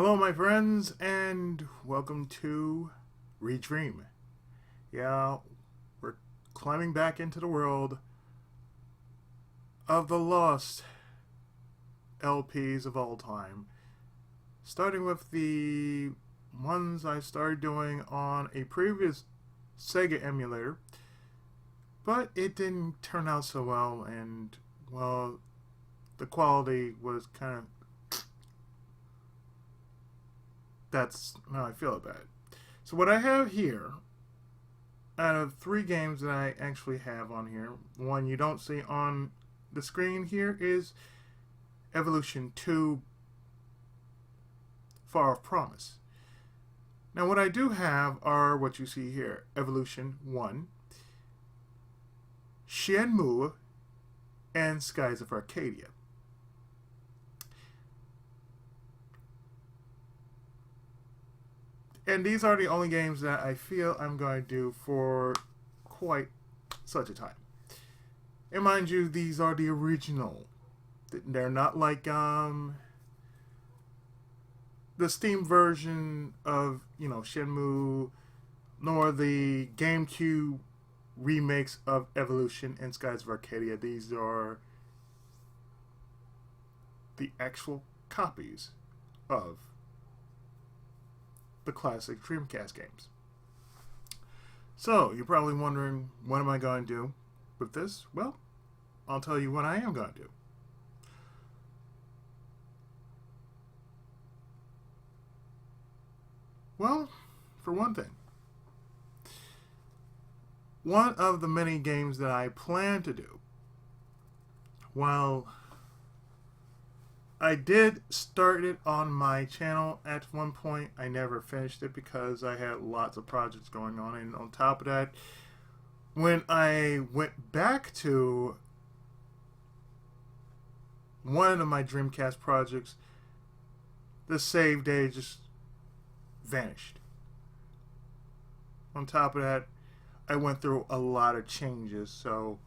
Hello, my friends, and welcome to Redream. Yeah, we're climbing back into the world of the lost LPs of all time. Starting with the ones I started doing on a previous Sega emulator, but it didn't turn out so well, and, well, the quality was kind of... That's how I feel about it. So what I have here, out of 3 games that I actually have on here, one you don't see on the screen here is Evolution 2 Far Off Promise. Now what I do have are what you see here, Evolution 1, Shenmue, and Skies of Arcadia. And these are the only games that I feel I'm going to do for quite such a time. And mind you, these are the original. They're not like the Steam version of, Shenmue, nor the GameCube remakes of Evolution and Skies of Arcadia. These are the actual copies of the classic Dreamcast games. So, you're probably wondering, what am I going to do with this? Well, I'll tell you what I am going to do. Well, for one thing, one of the many games that I plan to do, while I did start it on my channel at one point, I never finished it because I had lots of projects going on, and on top of that, when I went back to one of my Dreamcast projects, the save data just vanished. On top of that, I went through a lot of changes, so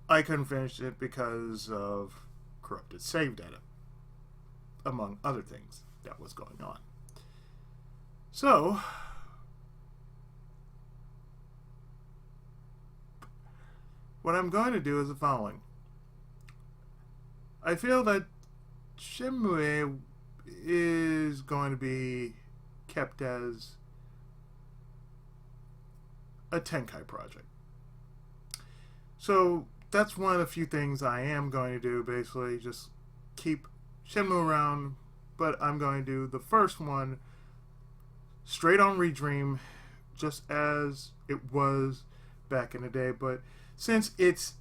I couldn't finish it because of corrupted save data, among other things that was going on. So, what I'm going to do is the following. I feel that Shenmue is going to be kept as a Tenkai project. So, that's one of the few things I am going to do, basically, just keep Shenmue around, but I'm going to do the first one straight on Redream, just as it was back in the day, but since it's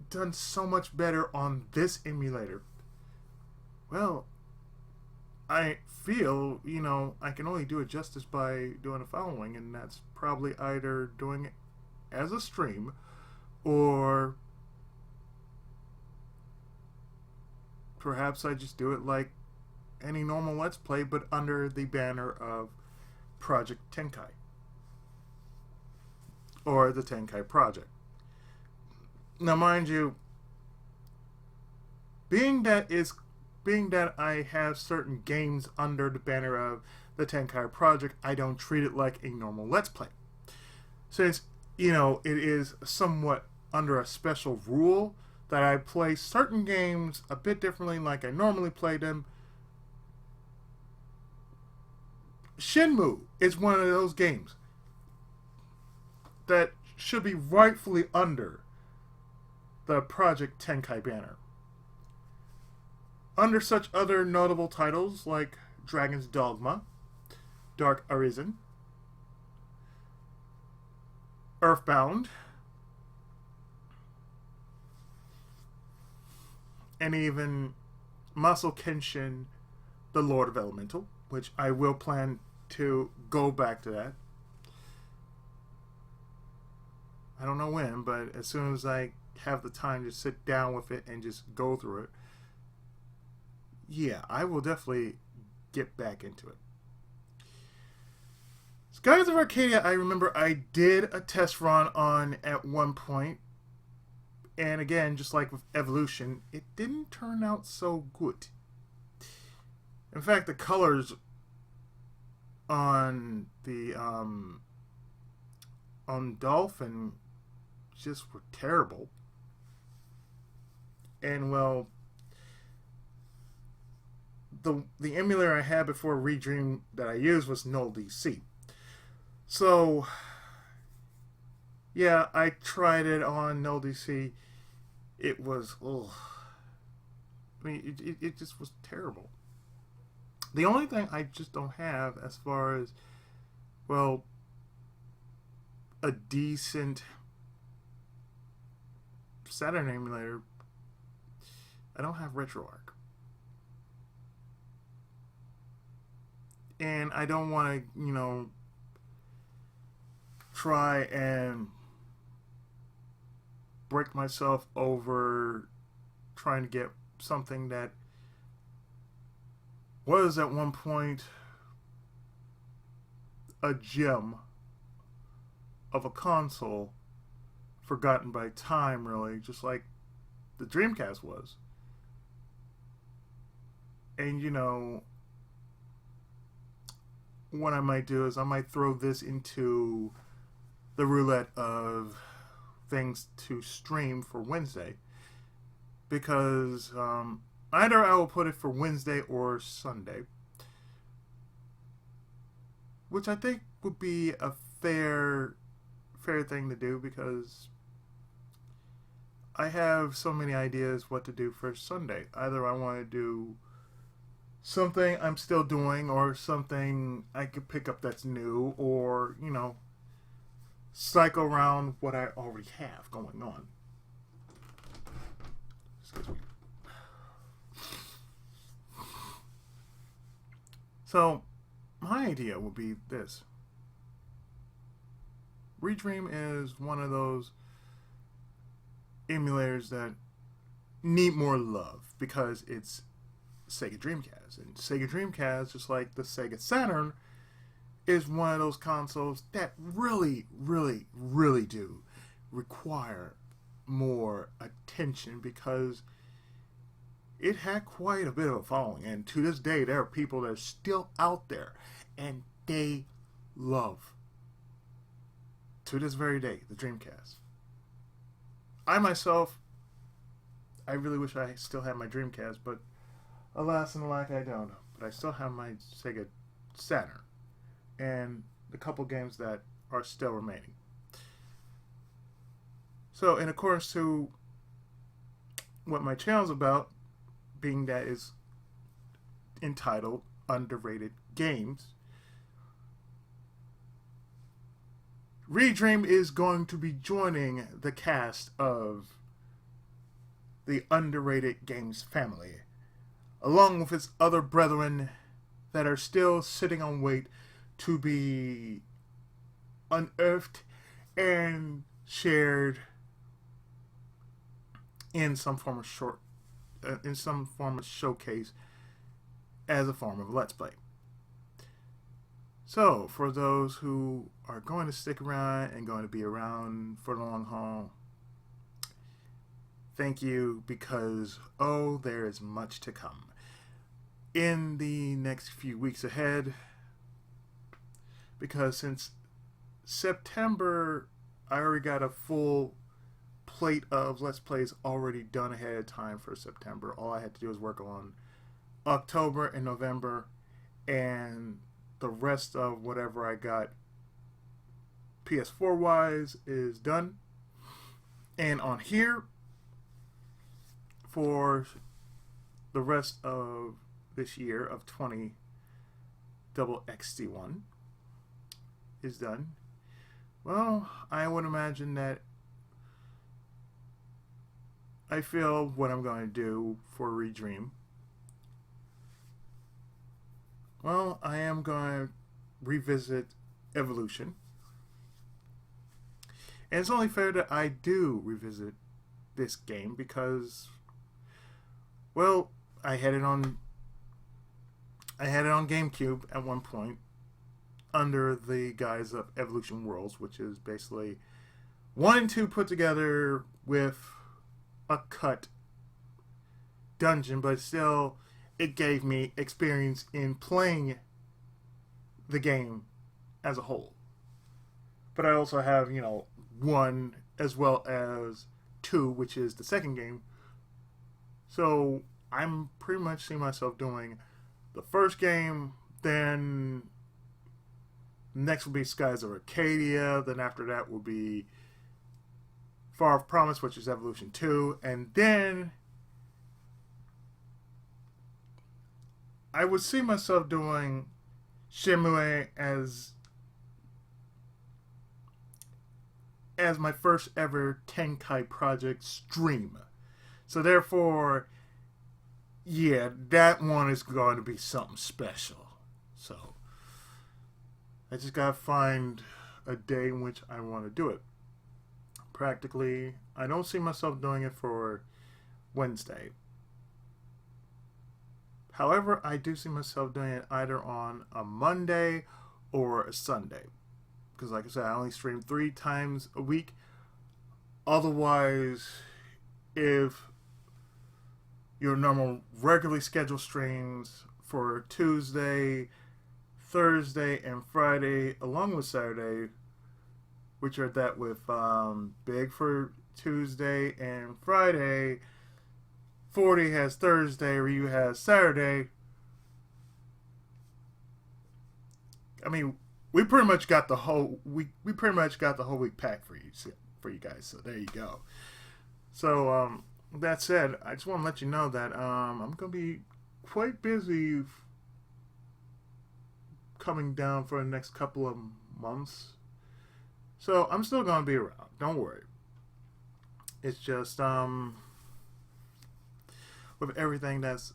done so much better on this emulator, well, I feel, I can only do it justice by doing the following, and that's probably either doing it as a stream, or perhaps I just do it like any normal Let's Play, but under the banner of Project Tenkai. Or the Tenkai Project. Now mind you, being that I have certain games under the banner of the Tenkai Project, I don't treat it like a normal Let's Play. Since, it is somewhat under a special rule that I play certain games a bit differently like I normally play them. Shenmue is one of those games that should be rightfully under the Project Tenkai banner. Under such other notable titles like Dragon's Dogma, Dark Arisen, Earthbound, and even Musou Kenshin, the Lord of Elemental, which I will plan to go back to that. I don't know when, but as soon as I have the time to sit down with it and just go through it, yeah, I will definitely get back into it. Skies of Arcadia, I remember I did a test run on at one point, and again, just like with Evolution, it didn't turn out so good. In fact, the colors on the on Dolphin just were terrible. And well, the emulator I had before Redream that I used was Null DC. So yeah, I tried it on Null DC. It was, ugh. I mean, it just was terrible. The only thing I just don't have as far as, well, a decent Saturn emulator, I don't have RetroArch. And I don't want to, try and break myself over trying to get something that was at one point a gem of a console forgotten by time, really, just like the Dreamcast was. And what I might do is I might throw this into the roulette of things to stream for Wednesday, because either I will put it for Wednesday or Sunday, which I think would be a fair thing to do, because I have so many ideas what to do for Sunday. Either I want to do something I'm still doing, or something I could pick up that's new, or cycle around what I already have going on. Excuse me. So, my idea would be this. Redream is one of those emulators that need more love, because it's Sega Dreamcast. And Sega Dreamcast, just like the Sega Saturn, is one of those consoles that really, really, really do require more attention, because it had quite a bit of a following. And to this day, there are people that are still out there, and they love, to this very day, the Dreamcast. I myself, I really wish I still had my Dreamcast, but alas and alack, I don't. But I still have my Sega Saturn and the couple games that are still remaining. So, in accordance to what my channel's about, being that is entitled Underrated Games, Redream is going to be joining the cast of the Underrated Games family, along with its other brethren that are still sitting on wait to be unearthed and shared in some form of showcase as a form of Let's Play. So, for those who are going to stick around and going to be around for the long haul, thank you, because there is much to come in the next few weeks ahead. Because since September, I already got a full plate of Let's Plays already done ahead of time for September. All I had to do was work on October and November, and the rest of whatever I got PS4 wise is done. And on here, for the rest of this year of 20 XT1 is done. Well, I would imagine that I feel what I'm going to do for Redream. Well, I am going to revisit Evolution. And it's only fair that I do revisit this game, because, well, I had it on GameCube at one point, under the guise of Evolution Worlds, which is basically 1 and 2 put together with a cut dungeon, but still it gave me experience in playing the game as a whole. But I also have, 1 as well as 2, which is the second game. So I'm pretty much seeing myself doing the first game, then next will be Skies of Arcadia, then after that will be Far of Promise, which is Evolution 2, and then I would see myself doing Shenmue as my first ever Tenkai project stream. So therefore, yeah, that one is going to be something special. So I just gotta find a day in which I want to do it. Practically, I don't see myself doing it for Wednesday. However, I do see myself doing it either on a Monday or a Sunday. Because like I said, I only stream 3 times a week. Otherwise, if your normal regularly scheduled streams for Tuesday, Thursday, and Friday, along with Saturday, which are that with Big for Tuesday and Friday, 40 has Thursday, Ryu has Saturday. I mean, we pretty much got the whole week. We pretty much got the whole week packed for you guys. So there you go. So that said, I just want to let you know that I'm gonna be quite busy coming down for the next couple of months. So I'm still gonna be around. Don't worry. It's just with everything that's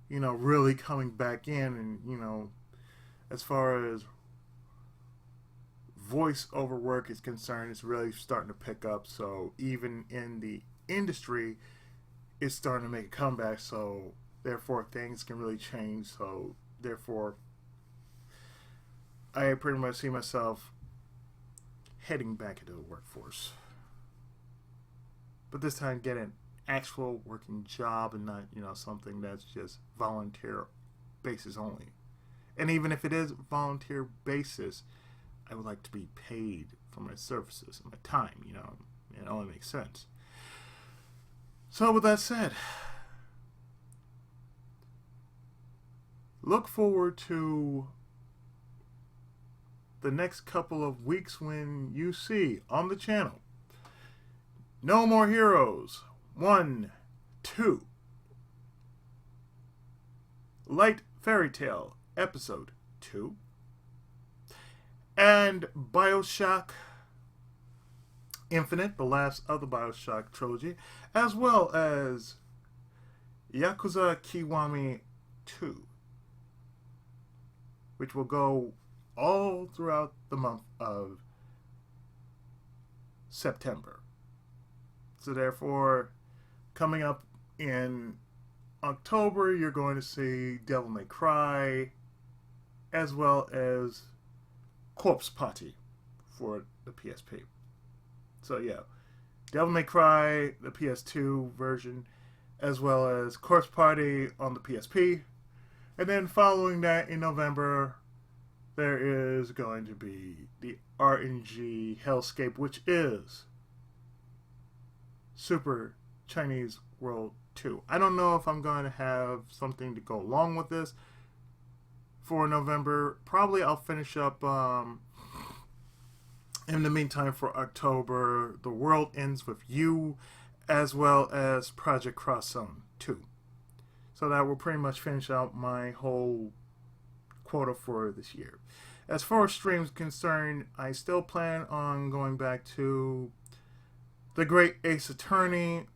really coming back in, and as far as voiceover work is concerned, it's really starting to pick up. So even in the industry, it's starting to make a comeback. So therefore, things can really change. So therefore, I pretty much see myself heading back into the workforce, but this time get an actual working job and not something that's just volunteer basis only. And even if it is volunteer basis, I would like to be paid for my services and my time. It only makes sense. So with that said, look forward to the next couple of weeks when you see on the channel No More Heroes 1, 2, Light Fairy Tale Episode 2, and BioShock Infinite, the last of the BioShock trilogy, as well as Yakuza Kiwami 2, which will go all throughout the month of September. So therefore, coming up in October, you're going to see Devil May Cry, as well as Corpse Party for the PSP. So yeah, Devil May Cry, the PS2 version, as well as Corpse Party on the PSP. And then following that in November, there is going to be the RNG Hellscape, which is Super Chinese World 2. I don't know if I'm going to have something to go along with this for November. Probably I'll finish up in the meantime for October, The World Ends With You, as well as Project Cross Zone 2. So that will pretty much finish out my whole quota for this year. As far as streams concerned, I still plan on going back to The Great Ace Attorney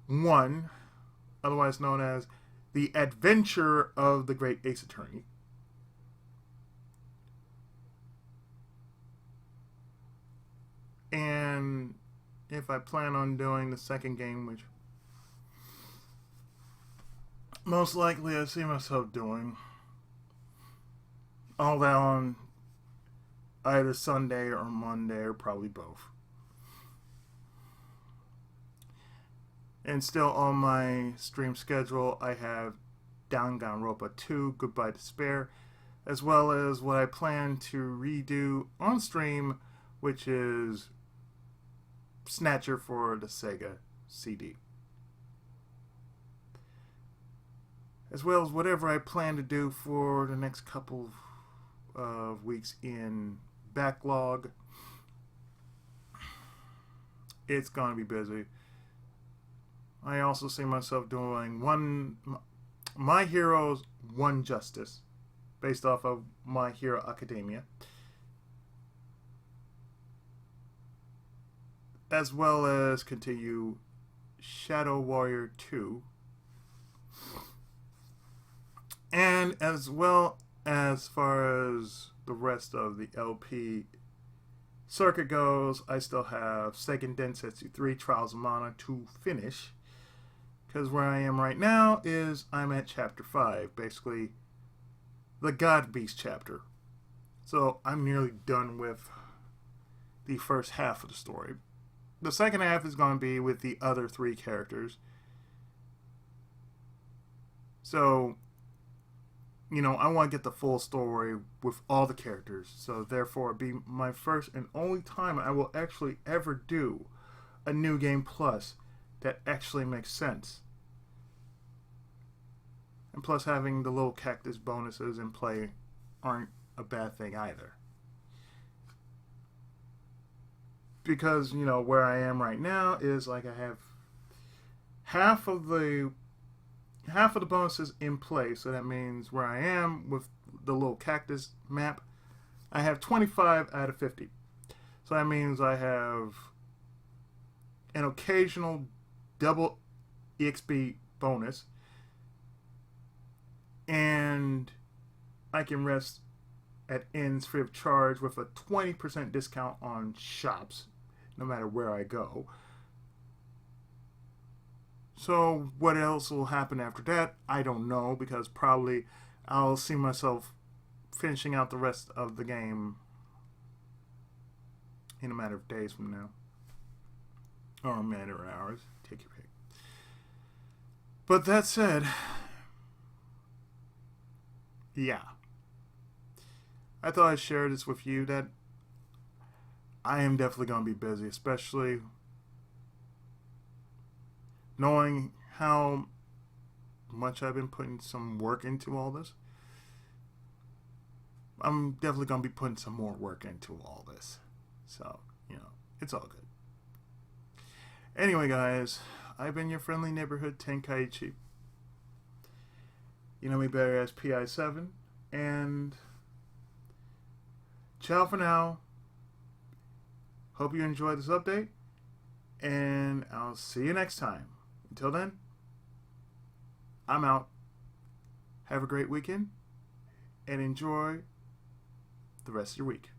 1, otherwise known as The Adventure of the Great Ace Attorney. And if I plan on doing the second game, which most likely I see myself doing, all that on either Sunday or Monday, or probably both. And still on my stream schedule, I have Danganronpa 2, Goodbye Despair, as well as what I plan to redo on stream, which is Snatcher for the Sega CD. As well as whatever I plan to do for the next couple of weeks in backlog. It's going to be busy. I also see myself doing My Heroes One Justice, based off of My Hero Academia, as well as continue Shadow Warrior 2, and as well as far as the rest of the LP circuit goes, I still have Seiken Densetsu 3 Trials of Mana to finish, because where I am right now is I'm at chapter 5, basically the God Beast chapter. So I'm nearly done with the first half of the story. The second half is going to be with the other 3 characters. So, I want to get the full story with all the characters. So therefore, it'll be my first and only time I will actually ever do a New Game Plus that actually makes sense. And plus, having the little cactus bonuses in play aren't a bad thing either. Because, where I am right now is like I have half of the bonuses in play. So that means where I am with the little cactus map, I have 25 out of 50. So that means I have an occasional double EXP bonus, and I can rest at inns free of charge with a 20% discount on shops, no matter where I go. So what else will happen after that, I don't know, because probably I'll see myself finishing out the rest of the game in a matter of days from now. Or a matter of hours. Take your pick. But that said, yeah. I thought I'd share this with you, that I am definitely going to be busy, especially knowing how much I've been putting some work into all this. I'm definitely going to be putting some more work into all this. So, it's all good. Anyway, guys, I've been your friendly neighborhood Tenkaichi. You know me better as PI7, and ciao for now. Hope you enjoyed this update, and I'll see you next time. Until then, I'm out. Have a great weekend, and enjoy the rest of your week.